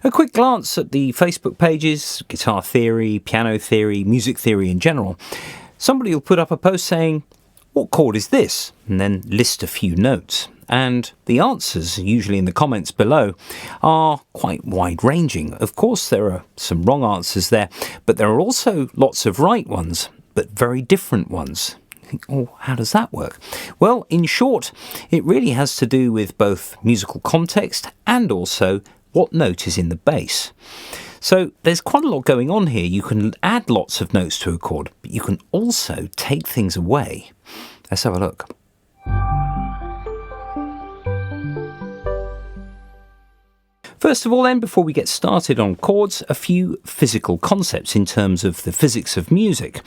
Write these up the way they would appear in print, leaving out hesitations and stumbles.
A quick glance at the Facebook pages, guitar theory, piano theory, music theory in general. Somebody will put up a post saying, "What chord is this?" and then list a few notes. And the answers, usually in the comments below, are quite wide-ranging. Of course, there are some wrong answers there, but there are also lots of right ones, but very different ones. You think, oh, how does that work? Well, in short, it really has to do with both musical context and also what note is in the bass. So there's quite a lot going on here. You can add lots of notes to a chord, but you can also take things away. Let's have a look. First of all then, before we get started on chords, a few physical concepts in terms of the physics of music.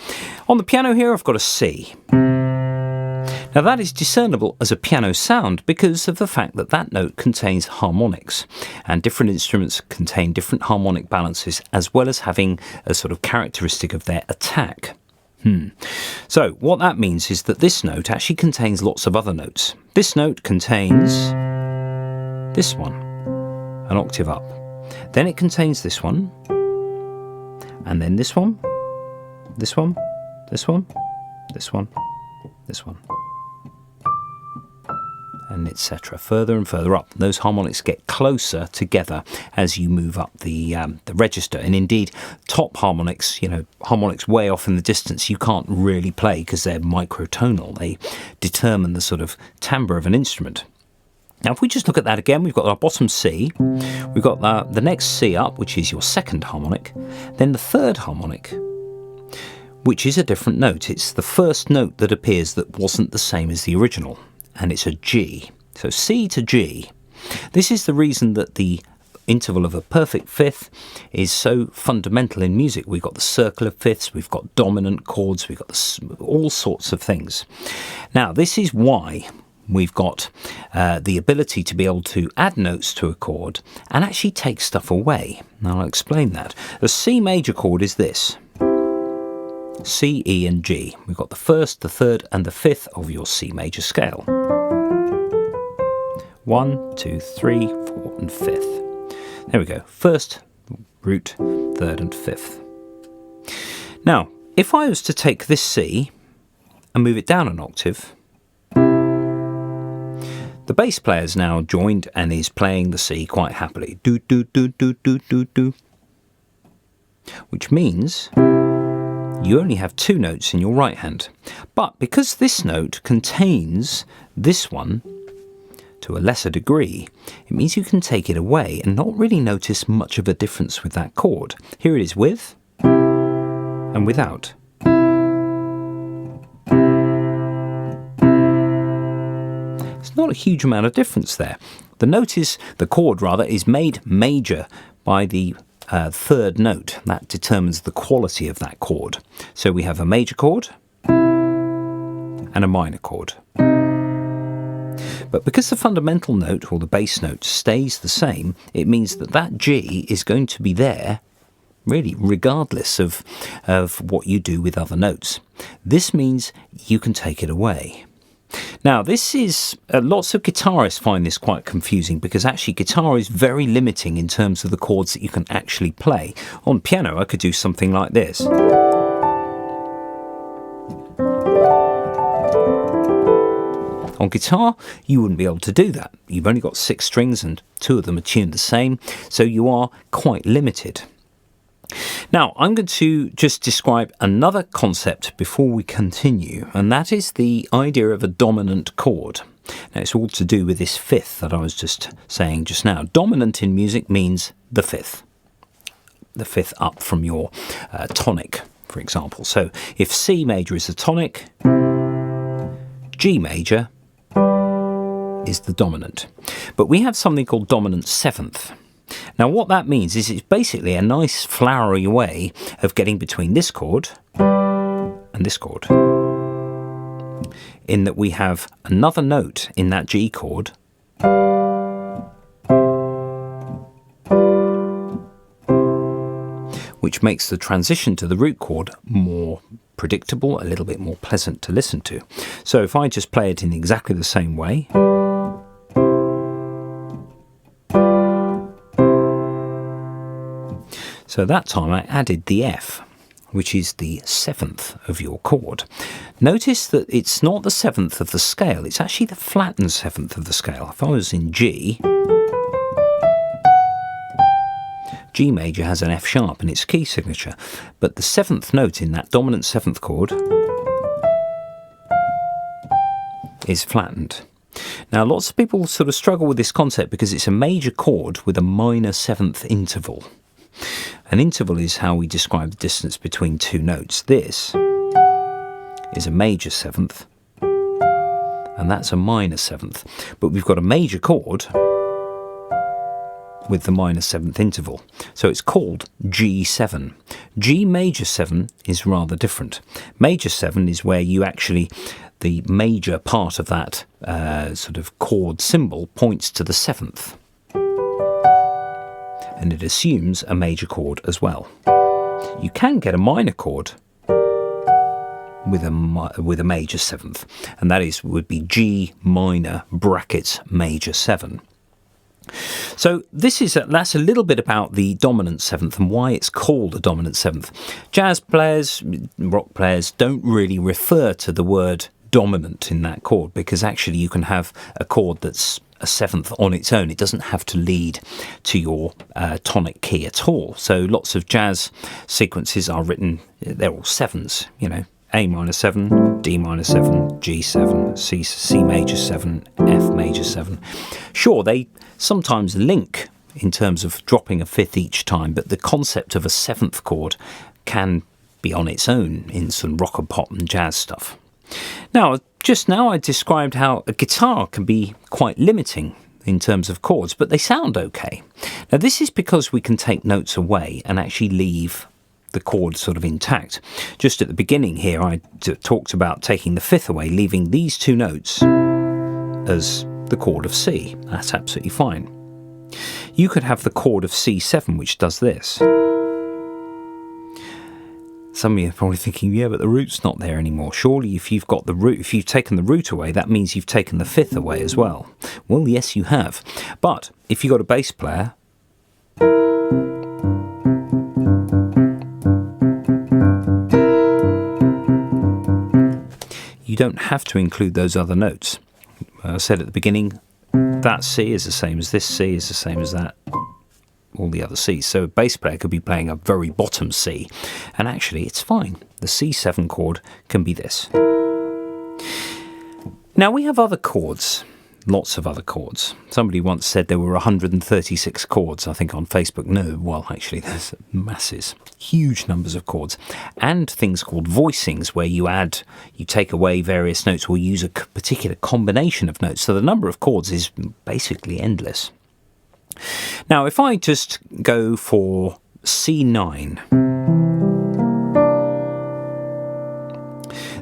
On the piano here I've got a C. Now that is discernible as a piano sound because of the fact that that note contains harmonics, and different instruments contain different harmonic balances as well as having a sort of characteristic of their attack. So what that means is that this note actually contains lots of other notes. This note contains this one, an octave up. Then it contains this one, and then this one, this one, this one, this one, this one, and etc. Further and further up. Those harmonics get closer together as you move up the register. And indeed, top harmonics, harmonics way off in the distance, you can't really play because they're microtonal. They determine the sort of timbre of an instrument. Now, if we just look at that again, we've got our bottom C, we've got the next C up, which is your second harmonic, then the third harmonic, which is a different note. It's the first note that appears that wasn't the same as the original, and it's a G. So C to G. This is the reason that the interval of a perfect fifth is so fundamental in music. We've got the circle of fifths, we've got dominant chords, we've got all sorts of things. Now, this is why we've got the ability to be able to add notes to a chord and actually take stuff away. Now I'll explain that. The C major chord is this. C, E and G. We've got the first, the third and the fifth of your C major scale. 1, 2, 3, 4 and fifth. There we go. First, root, third and fifth. Now, if I was to take this C and move it down an octave, the bass player's now joined and is playing the C quite happily. Do, do, do, do, do, do, do. Which means you only have two notes in your right hand. But because this note contains this one to a lesser degree, it means you can take it away and not really notice much of a difference with that chord. Here it is with and without. Not a huge amount of difference there. The chord is made major by the third note. That determines the quality of that chord. So we have a major chord and a minor chord. But because the fundamental note or the bass note stays the same, it means that that G is going to be there really regardless of what you do with other notes. This means you can take it away. Now, this is, lots of guitarists find this quite confusing because actually guitar is very limiting in terms of the chords that you can actually play. On piano, I could do something like this. On guitar, you wouldn't be able to do that. You've only got 6 strings and 2 of them are tuned the same, so you are quite limited. Now, I'm going to just describe another concept before we continue, and that is the idea of a dominant chord. Now, it's all to do with this fifth that I was just saying just now. Dominant in music means the fifth up from your tonic, for example. So if C major is the tonic, G major is the dominant. But we have something called dominant seventh. Now what that means is it's basically a nice flowery way of getting between this chord and this chord, in that we have another note in that G chord which makes the transition to the root chord more predictable, a little bit more pleasant to listen to. So if I just play it in exactly the same way, So that time I added the F, which is the 7th of your chord. Notice that it's not the 7th of the scale, it's actually the flattened 7th of the scale. If I was in G, G major has an F sharp in its key signature, but the 7th note in that dominant 7th chord is flattened. Now lots of people sort of struggle with this concept because it's a major chord with a minor 7th interval. An interval is how we describe the distance between two notes. This is a major 7th and that's a minor 7th, but we've got a major chord with the minor 7th interval. So it's called G7. G major 7 is rather different. Major 7 is where you actually, the major part of that sort of chord symbol points to the 7th. And it assumes a major chord as well. You can get a minor chord with a major 7th, and that would be G minor brackets major 7. So that's a little bit about the dominant 7th and why it's called a dominant 7th. Jazz players, rock players don't really refer to the word dominant in that chord because actually you can have a chord that's a 7th on its own. It doesn't have to lead to your tonic key at all. So lots of jazz sequences are written, they're all 7s, you know. A minor 7, D minor 7, G7, C major 7, F major 7. Sure, they sometimes link in terms of dropping a 5th each time, but the concept of a 7th chord can be on its own in some rock and pop and jazz stuff. Now, just now I described how a guitar can be quite limiting in terms of chords, but they sound okay. Now, this is because we can take notes away and actually leave the chord sort of intact. Just at the beginning here I talked about taking the 5th away, leaving these two notes as the chord of C. That's absolutely fine. You could have the chord of C7 which does this. Some of you are probably thinking, yeah, but the root's not there anymore. Surely if you've got the root, if you've taken the root away, that means you've taken the 5th away as well. Well, yes, you have. But if you've got a bass player, you don't have to include those other notes. I said at the beginning, that C is the same as this C is the same as that, all the other C's. So a bass player could be playing a very bottom C, and actually it's fine. The C7 chord can be this. Now we have other chords, lots of other chords. Somebody once said there were 136 chords, I think on Facebook. No, well actually there's masses, huge numbers of chords, and things called voicings where you take away various notes or use a particular combination of notes. So the number of chords is basically endless. Now if I just go for C9,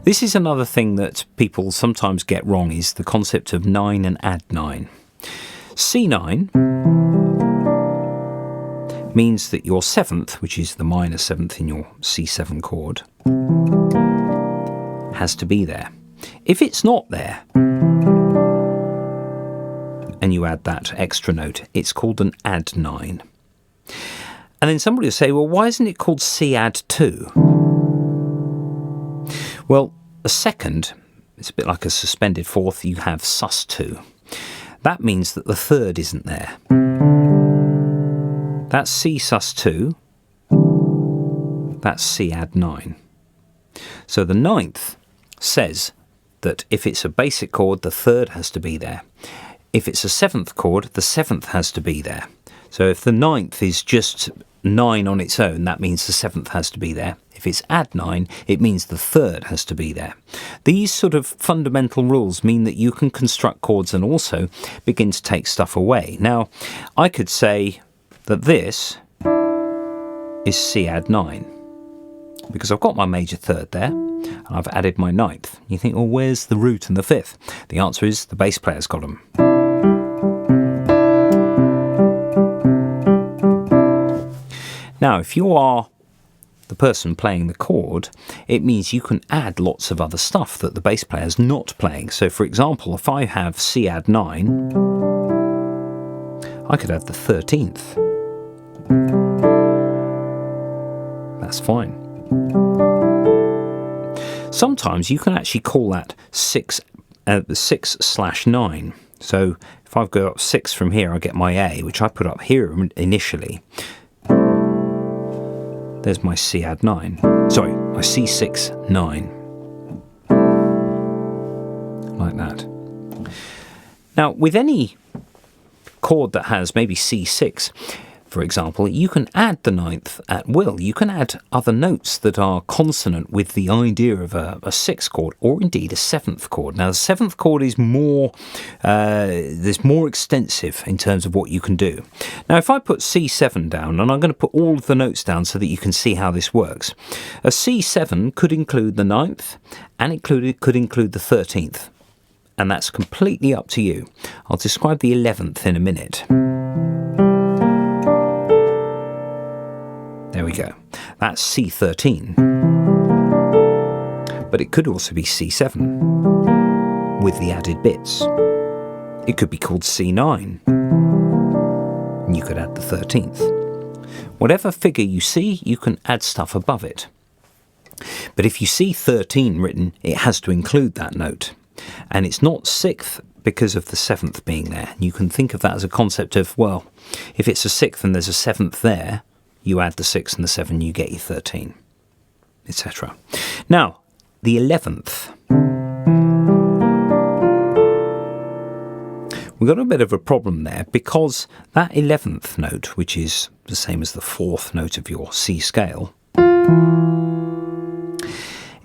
this is another thing that people sometimes get wrong, is the concept of 9 and add 9. C9 means that your 7th, which is the minor 7th in your C7 chord, has to be there. If it's not there, and you add that extra note, it's called an add 9. And then somebody will say, well, why isn't it called C add 2? Well, a second, it's a bit like a suspended fourth, you have sus2. That means that the third isn't there. That's C sus2, that's C add 9. So the 9th says that if it's a basic chord, the third has to be there. If it's a 7th chord, the 7th has to be there. So if the 9th is just 9 on its own, that means the 7th has to be there. If it's add 9, it means the third has to be there. These sort of fundamental rules mean that you can construct chords and also begin to take stuff away. Now, I could say that this is C add 9 because I've got my major third there and I've added my 9th. You think, well, where's the root and the 5th? The answer is the bass player's got them. Now, if you are the person playing the chord, it means you can add lots of other stuff that the bass player's not playing. So, for example, if I have C add 9, I could add the 13th. That's fine. Sometimes you can actually call that 6/9. So if I've got 6 from here, I get my A, which I put up here initially. There's my C add 9. Sorry, my C6 9. Like that. Now, with any chord that has maybe C6, for example, you can add the 9th at will. You can add other notes that are consonant with the idea of a 6th chord, or indeed a 7th chord. Now, the 7th chord is more extensive in terms of what you can do. Now, if I put C7 down, and I'm going to put all of the notes down so that you can see how this works. A C7 could include the 9th, and it could include the 13th. And that's completely up to you. I'll describe the 11th in a minute. There we go. That's C13. But it could also be C7 with the added bits. It could be called C9. And you could add the 13th. Whatever figure you see, you can add stuff above it. But if you see 13 written, it has to include that note. And it's not 6th because of the 7th being there. You can think of that as a concept of, well, if it's a 6th and there's a 7th there, you add the 6 and the 7, you get your 13, etc. Now, the 11th. We've got a bit of a problem there because that 11th note, which is the same as the 4th note of your C scale,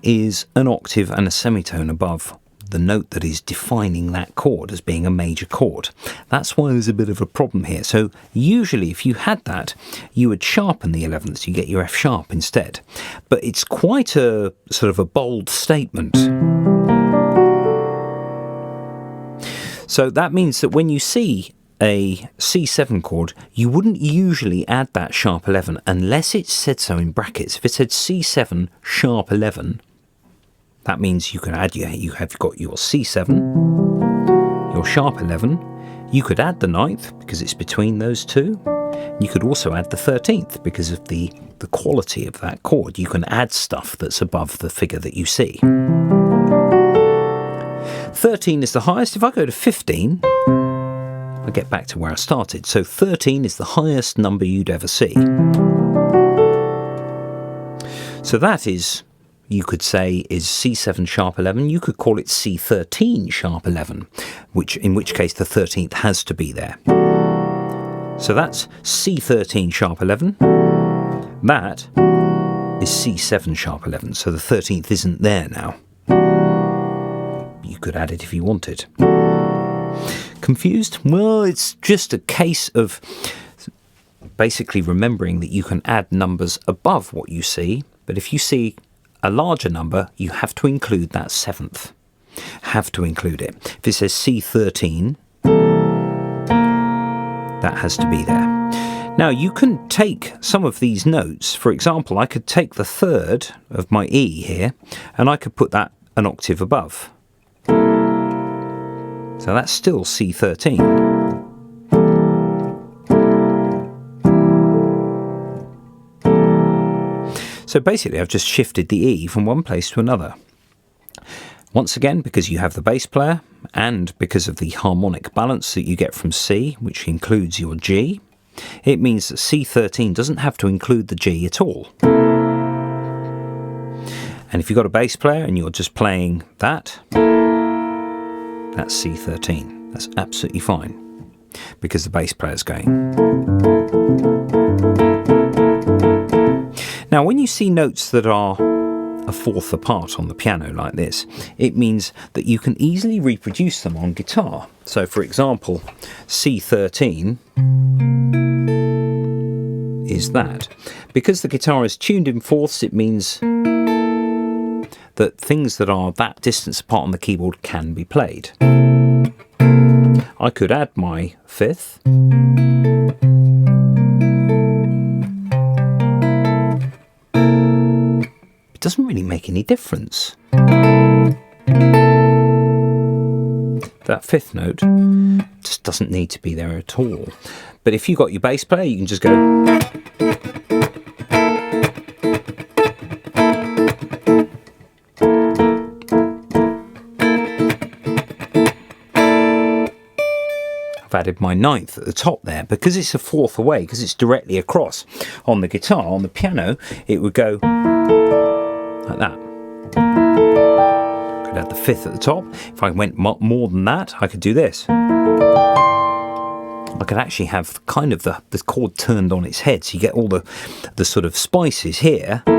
is an octave and a semitone above the note that is defining that chord as being a major chord. That's why there's a bit of a problem here. So usually if you had that, you would sharpen the 11th, you get your F sharp instead. But it's quite a sort of a bold statement. So that means that when you see a C7 chord, you wouldn't usually add that sharp 11 unless it said so in brackets. If it said C7 sharp 11, that means you can add you have got your C7, your sharp 11. You could add the 9th because it's between those two. You could also add the 13th because of the quality of that chord. You can add stuff that's above the figure that you see. 13 is the highest. If I go to 15, I get back to where I started. So 13 is the highest number you'd ever see. So that is, you could say, is C7 sharp 11. You could call it C13 sharp 11, in which case the 13th has to be there. So that's C13 sharp 11. That is C7 sharp 11. So the 13th isn't there now. You could add it if you wanted. Confused? Well, it's just a case of basically remembering that you can add numbers above what you see, but if you see a larger number, you have to include that 7th. Have to include it. If it says C13, that has to be there. Now, you can take some of these notes. For example, I could take the 3rd of my E here, and I could put that an octave above. So that's still C13. So basically I've just shifted the E from one place to another. Once again, because you have the bass player and because of the harmonic balance that you get from C, which includes your G, it means that C13 doesn't have to include the G at all. And if you've got a bass player and you're just playing that, that's C13. That's absolutely fine because the bass player's going. Now, when you see notes that are a fourth apart on the piano like this, it means that you can easily reproduce them on guitar. So, for example, C13 is that. Because the guitar is tuned in fourths, it means that things that are that distance apart on the keyboard can be played. I could add my 5th. It doesn't really make any difference. That 5th note just doesn't need to be there at all. But if you've got your bass player, you can just go. added my ninth at the top there. Because it's a fourth away, because it's directly across on the guitar, on the piano, it would go like that. I could add the fifth at the top. If I went more than that, I could do this. I could actually have kind of the chord turned on its head, so you get all the sort of spices here, and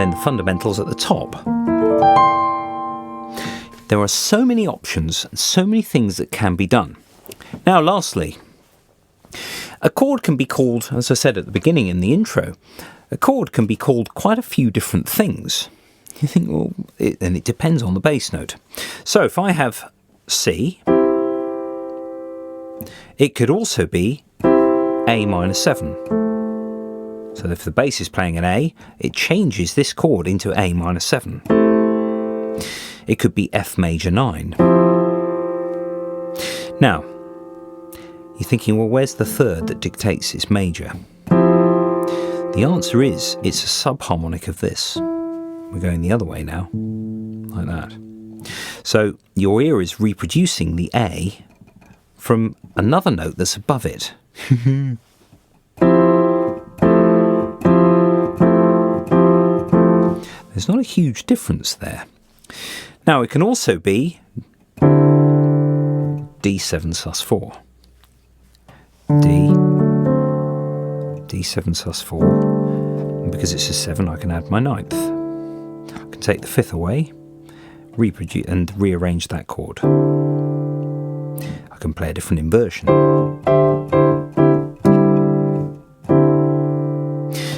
then the fundamentals at the top. There are so many options and so many things that can be done. Now, lastly, a chord can be called, as I said at the beginning in the intro, a chord can be called quite a few different things. You think, well, and it depends on the bass note. So if I have C, it could also be A minor 7. So if the bass is playing an A, it changes this chord into A minor 7. It could be F major 9. Now, you're thinking, well, where's the third that dictates its major? The answer is, it's a subharmonic of this. We're going the other way now, like that. So your ear is reproducing the A from another note that's above it. There's not a huge difference there. Now it can also be D7 sus4. D7 sus4. And because it's a 7, I can add my ninth. I can take the fifth away, reproduce and rearrange that chord. I can play a different inversion.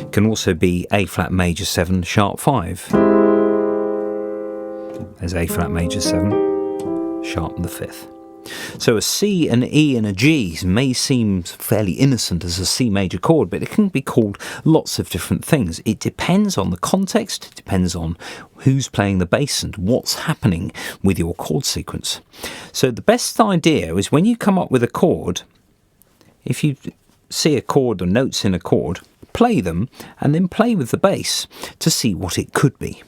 It can also be A flat major 7 sharp 5. There's A flat major 7, sharpen the fifth. So a C, an E and a G may seem fairly innocent as a C major chord, but it can be called lots of different things. It depends on the context, it depends on who's playing the bass and what's happening with your chord sequence. So the best idea is when you come up with a chord, if you see a chord or notes in a chord, play them and then play with the bass to see what it could be.